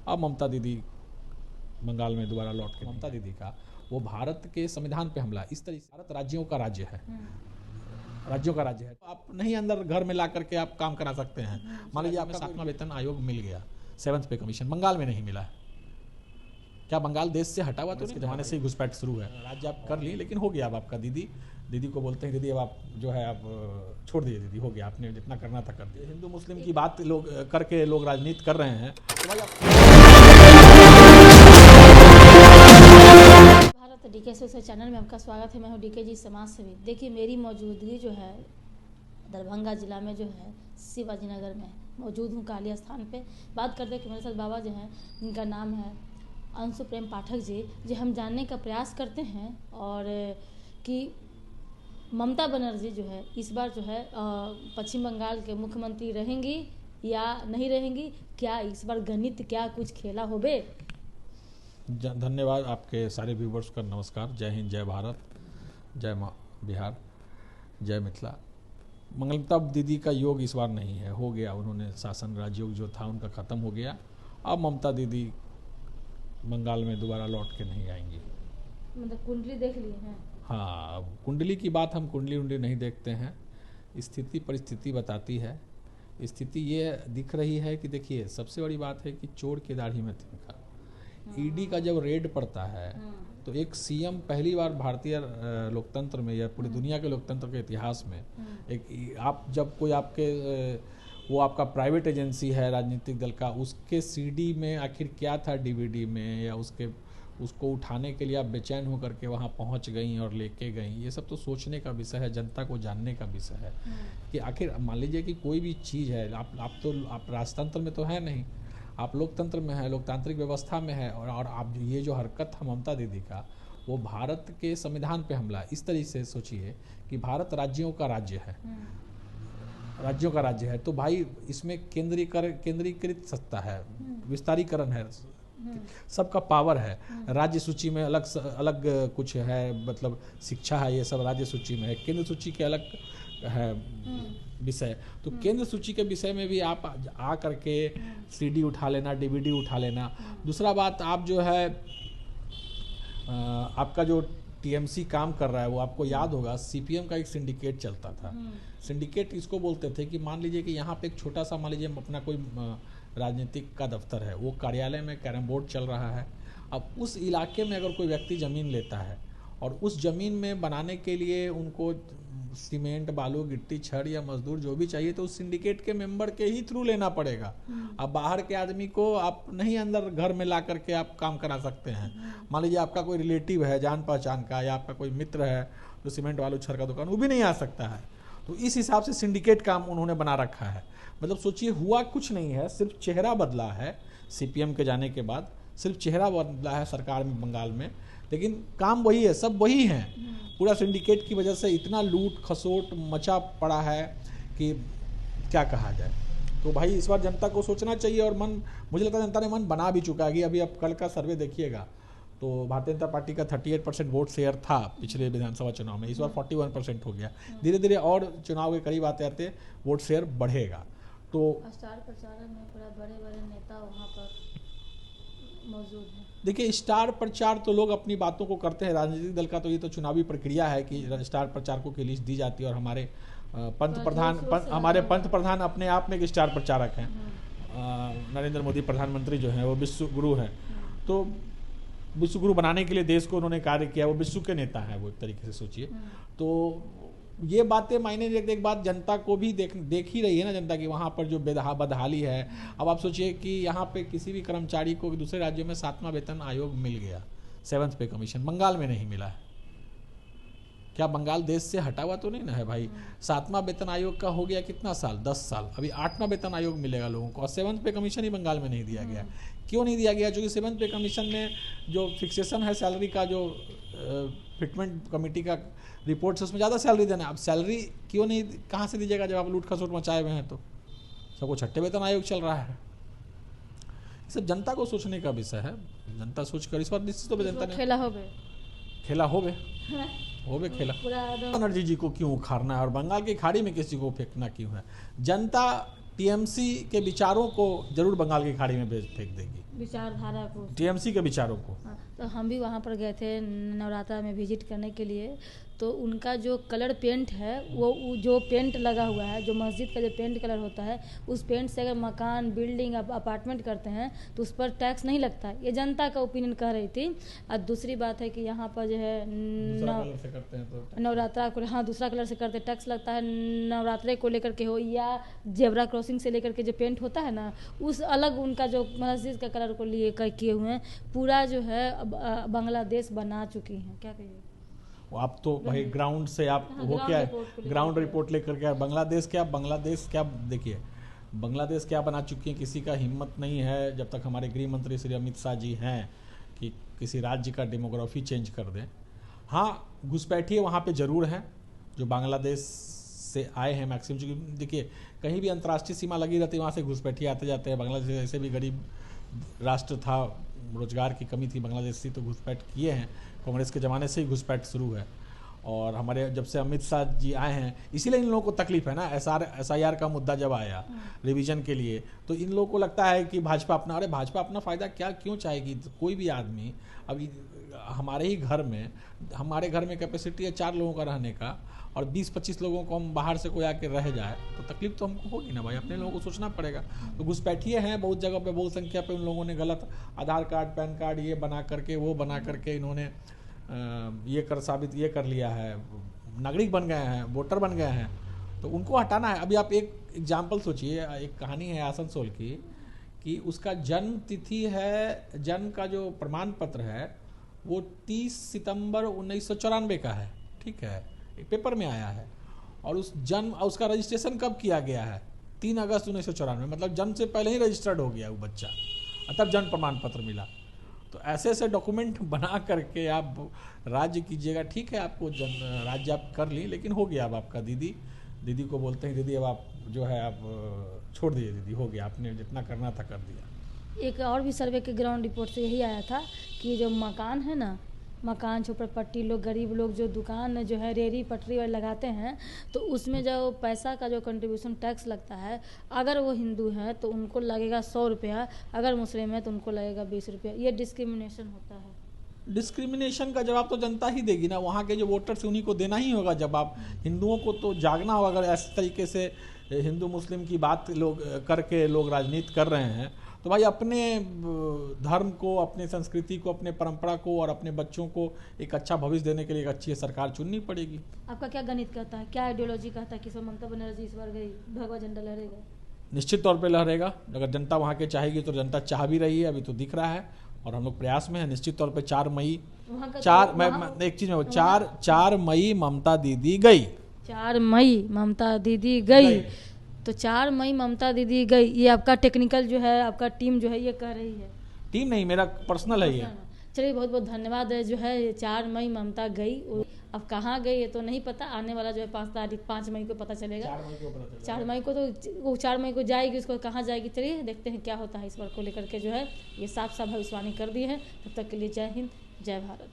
अब ममता दीदी बंगाल में दोबारा लौट के, ममता दीदी का वो भारत के संविधान पे हमला, इस तरीके से भारत राज्यों का राज्य है, राज्यों का राज्य है। तो आप नहीं अंदर घर में ला करके आप काम करा सकते हैं। मान लीजिए आपको 7वां वेतन आयोग मिल गया, 7th पे कमीशन बंगाल में नहीं मिला है, क्या बंगाल देश से हटा हुआ? तो इसके जमाने से ही घुसपैठ शुरू है। राज्य आप कर ली, लेकिन हो गया अब आपका। दीदी को बोलते हैं दीदी, अब आप जो है आप छोड़ दीजिए दीदी, हो गया, आपने जितना करना था कर दिया। हिंदू मुस्लिम की बात लोग करके लोग राजनीति कर रहे हैं तो भाई भारत डीके सोशल चैनल में आपका स्वागत है। मैं हूं डीके जी समाज सेवी। देखिए, मेरी मौजूदगी जो है दरभंगा जिला में जो है शिवाजी नगर में मौजूद हूं, काली स्थान पे। बात करते हैं कि मेरे साथ बाबा जो हैं, जिनका नाम है अंशु प्रेम पाठक जी हम जानने का प्रयास करते हैं और कि ममता बनर्जी जो है इस बार जो है पश्चिम बंगाल के मुख्यमंत्री रहेंगी या नहीं रहेंगी, क्या इस बार गणित क्या कुछ खेला होबे? धन्यवाद आपके सारे व्यूवर्स का नमस्कार। जय हिंद, जय भारत, जय माँ बिहार, जय मिथिला। ममता दीदी का योग इस बार नहीं है, हो गया। उन्होंने शासन राजयोग जो था उनका ख़त्म हो गया। अब ममता दीदी बंगाल में दोबारा लौट के नहीं आएंगी। मतलब कुंडली देख ली है? हाँ, कुंडली की बात, हम कुंडली उंडली नहीं देखते हैं। स्थिति परिस्थिति बताती है। स्थिति ये दिख रही है कि देखिए, सबसे बड़ी बात है कि चोर की दाढ़ी में तिनका। ईडी का जब रेड पड़ता है तो एक सीएम पहली बार भारतीय लोकतंत्र में या पूरी दुनिया के लोकतंत्र के इतिहास में एक आप जब कोई आपके वो आपका प्राइवेट एजेंसी है राजनीतिक दल का, उसके सीडी में आखिर क्या था, डीवीडी में, या उसको उठाने के लिए आप बेचैन होकर के वहाँ पहुँच गई और लेके गई। ये सब तो सोचने का विषय है, जनता को जानने का विषय है कि आखिर मान लीजिए कि कोई भी चीज़ है, आप राजतंत्र में तो है नहीं, आप लोकतंत्र में है, लोकतांत्रिक व्यवस्था में है, और आप ये जो हरकत है ममता दीदी का, वो भारत के संविधान पे हमला। इस तरीके से सोचिए कि भारत राज्यों का राज्य है, राज्यों का राज्य है, तो भाई इसमें केंद्रीकृत सत्ता है, विस्तारीकरण है, सबका पावर है। राज्य सूची में अलग कुछ है, मतलब शिक्षा है, ये सब राज्य सूची में है, केंद्र सूची के अलग है विषय। तो केंद्र सूची के विषय में भी आप आ करके सीडी उठा लेना, डीवीडी उठा लेना। दूसरा बात, आप जो है आपका जो टीएमसी काम कर रहा है, वो आपको याद होगा सीपीएम का एक सिंडिकेट चलता था। सिंडिकेट इसको बोलते थे कि मान लीजिए कि यहाँ पे एक छोटा सा, मान लीजिए अपना कोई राजनीतिक का दफ्तर है, वो कार्यालय में कैरम बोर्ड चल रहा है। अब उस इलाके में अगर कोई व्यक्ति ज़मीन लेता है और उस ज़मीन में बनाने के लिए उनको सीमेंट, बालू, गिट्टी, छड़ या मजदूर जो भी चाहिए, तो उस सिंडिकेट के मेंबर के ही थ्रू लेना पड़ेगा। अब बाहर के आदमी को आप नहीं अंदर घर में ला करके आप काम करा सकते हैं। मान लीजिए आपका कोई रिलेटिव है जान पहचान का, या आपका कोई मित्र है जो सीमेंट, बालू, छड़ का दुकान, वो भी नहीं आ सकता है। तो इस हिसाब से सिंडिकेट काम उन्होंने बना रखा है। मतलब सोचिए, हुआ कुछ नहीं है, सिर्फ चेहरा बदला है। सीपीएम के जाने के बाद सिर्फ चेहरा बदला है सरकार में बंगाल में, लेकिन काम वही है, सब वही हैं। पूरा सिंडिकेट की वजह से इतना लूट खसोट मचा पड़ा है कि क्या कहा जाए। तो भाई इस बार जनता को सोचना चाहिए, और मुझे लगता है जनता ने मन बना भी चुका है कि अभी आप कल का सर्वे देखिएगा तो भारतीय जनता पार्टी का 38% वोट शेयर था पिछले विधानसभा चुनाव में, इस बार 41% हो गया। धीरे धीरे और चुनाव के करीब आते आते वोट शेयर बढ़ेगा। तो स्टार प्रचारक में पूरा बड़े नेता वहाँ पर मौजूद है। देखिए, स्टार प्रचार तो लोग अपनी बातों को करते हैं, राजनीतिक दल का तो ये तो चुनावी प्रक्रिया है कि स्टार प्रचारकों की लिस्ट दी जाती है, और हमारे पंत प्रधान अपने आप में एक स्टार प्रचारक हैं। नरेंद्र मोदी प्रधानमंत्री जो हैं वो विश्व गुरु हैं, तो विश्व गुरु बनाने के लिए देश को उन्होंने कार्य किया, वो विश्व के नेता हैं वो, एक तरीके से सोचिए। तो ये बातें मायने एक बात जनता को भी देख ही रही है ना जनता की, वहाँ पर जो बदहाली है। अब आप सोचिए कि यहाँ पे किसी भी कर्मचारी को दूसरे राज्यों में 7वां वेतन आयोग मिल गया, 7th पे कमीशन, बंगाल में नहीं मिला है, क्या बंगाल देश से हटा हुआ तो नहीं ना है भाई? 7वां वेतन आयोग का हो गया कितना साल, 10 साल। अभी 8वां वेतन आयोग मिलेगा लोगों को, और 7th पे कमीशन ही बंगाल में नहीं दिया गया। क्यों नहीं दिया गया? क्योंकि 7th पे कमीशन में जो फिक्सेशन है सैलरी का, जो फिटमेंट कमेटी का रिपोर्ट है, उसमें ज़्यादा सैलरी देना है। अब सैलरी क्यों नहीं, कहाँ से दीजिएगा जब आप लूट खसोट मचाए हुए हैं? तो सबको 6ठे वेतन आयोग चल रहा है। सब जनता को सोचने का विषय है। जनता सोचकर इस बार निश्चित तौर पर जनता ने खेला बनर्जी जी को क्यों उखाड़ना है और बंगाल की खाड़ी में किसी को फेंकना क्यों है? जनता टीएमसी के विचारों को जरूर बंगाल की खाड़ी में फेंक देगी, विचारधारा को, टीएमसी के विचारों को। हाँ, तो हम भी वहाँ पर गए थे नवरात्रा में विजिट करने के लिए। तो उनका जो कलर पेंट है वो जो पेंट लगा हुआ है, जो मस्जिद का जो पेंट कलर होता है, उस पेंट से अगर मकान बिल्डिंग अपार्टमेंट करते हैं तो उस पर टैक्स नहीं लगता। ये जनता का ओपिनियन कह रही थी। और दूसरी बात है कि यहाँ पर जो है नवरात्रा को, हाँ, दूसरा कलर से करते टैक्स लगता है। नवरात्रे को लेकर के हो या जेब्रा क्रॉसिंग से लेकर के जो पेंट होता है ना, उस अलग उनका जो मस्जिद का कलर को लिए किए हुए हैं। पूरा जो है बांग्लादेश बना चुकी हैं। क्या कहिए आप तो भाई ग्राउंड से आप हो क्या ग्राउंड रिपोर्ट लेकर के बांग्लादेश क्या देखिए, बांग्लादेश क्या बना चुकी है, किसी का हिम्मत नहीं है जब तक हमारे गृह मंत्री श्री अमित शाह जी हैं कि किसी राज्य का डेमोग्राफी चेंज कर दें। हाँ, घुसपैठिए वहाँ पे ज़रूर हैं जो बांग्लादेश से आए हैं मैक्सिमम, क्योंकि देखिए कहीं भी अंतर्राष्ट्रीय सीमा लगी रहती है, वहाँ से घुसपैठिए आते जाते हैं। बांग्लादेश ऐसे भी गरीब राष्ट्र था, रोजगार की कमी थी बांग्लादेश से, तो घुसपैठ किए हैं। कांग्रेस के ज़माने से ही घुसपैठ शुरू है। और हमारे जब से अमित शाह जी आए हैं, इसीलिए इन लोगों को तकलीफ है ना। SIR का मुद्दा जब आया रिवीजन के लिए, तो इन लोगों को लगता है कि भाजपा अपना फ़ायदा क्यों चाहेगी। तो कोई भी आदमी, अभी हमारे घर में कैपेसिटी है 4 लोगों का रहने का, और 20-25 लोगों को हम बाहर से कोई आके रह जाए तो तकलीफ तो हमको होगी ना भाई, अपने लोगों को सोचना पड़ेगा। तो घुसपैठिए हैं बहुत जगह पे, बहुत संख्या पे उन लोगों ने गलत आधार कार्ड पैन कार्ड ये बना करके वो बना करके इन्होंने ये कर लिया है, नागरिक बन गए हैं, वोटर बन गए हैं। तो उनको हटाना है। अभी आप एक एग्जाम्पल सोचिए, एक कहानी है आसनसोल की कि उसका जन्म का जो प्रमाण पत्र है वो 30 सितंबर 1994 का है, ठीक है, एक पेपर में आया है। और उसका रजिस्ट्रेशन कब किया गया है? 3 अगस्त 1994, मतलब जन्म से पहले ही रजिस्टर्ड हो गया वो बच्चा, तब जन्म प्रमाण पत्र मिला। तो ऐसे बडॉक्यूमेंट बना करके आप राज्य कीजिएगा, ठीक है, आपको राज्य आप कर ली, लेकिन हो गया अब आपका। दीदी को बोलते हैं, दीदी अब आप जो है आप छोड़ दीजिए, दीदी हो गया, आपने जितना करना था कर दिया। एक और भी सर्वे के ग्राउंड रिपोर्ट से यही आया था कि जो मकान है ना, मकान झोपड़पट्टी लोग, गरीब लोग जो दुकान जो है रेहड़ी पटरी वाले लगाते हैं, तो उसमें जो पैसा का जो कंट्रीब्यूशन टैक्स लगता है, अगर वो हिंदू हैं तो उनको लगेगा 100 रुपया, अगर मुस्लिम है तो उनको लगेगा 20 रुपया। ये डिस्क्रिमिनेशन होता है। डिस्क्रिमिनेशन का जवाब तो जनता ही देगी ना, वहाँ के जो वोटर्स उन्हीं को देना ही होगा जवाब। हिंदुओं को तो जागना होगा। अगर इस तरीके से हिंदू मुस्लिम की बात लोग करके लोग राजनीति कर रहे हैं, तो भाई अपने धर्म को, अपने संस्कृति को, अपने परंपरा को और अपने बच्चों को एक अच्छा भविष्य देने के लिए एक अच्छी सरकार चुननी पड़ेगी। आपका क्या गणित कहता है, क्या आइडियोलॉजी कहता है कि ममता बनर्जी इस बार गई, भगवा झंडा लहरेगा? निश्चित तौर पे लहरेगा। अगर जनता वहाँ के चाहेगी तो जनता चाह भी रही है, अभी तो दिख रहा है, और हम लोग प्रयास में है। निश्चित तौर पे 4 मई ममता दीदी गई। 4 मई ममता दीदी गई। तो 4 मई ममता दीदी गई, ये आपका टेक्निकल जो है, आपका टीम जो है ये कह रही है? टीम नहीं, मेरा पर्सनल है ये। चलिए, बहुत बहुत धन्यवाद है। जो है 4 मई ममता गई, अब कहाँ गई ये तो नहीं पता, आने वाला जो है 5 मई को पता चलेगा। 4 मई को तो वो 4 मई को जाएगी, उसको कहाँ जाएगी चलिए देखते हैं क्या होता है। इस बार को लेकर के जो है ये साफ साफ भविष्यवाणी कर दी है। तब तक के लिए जय हिंद, जय भारत।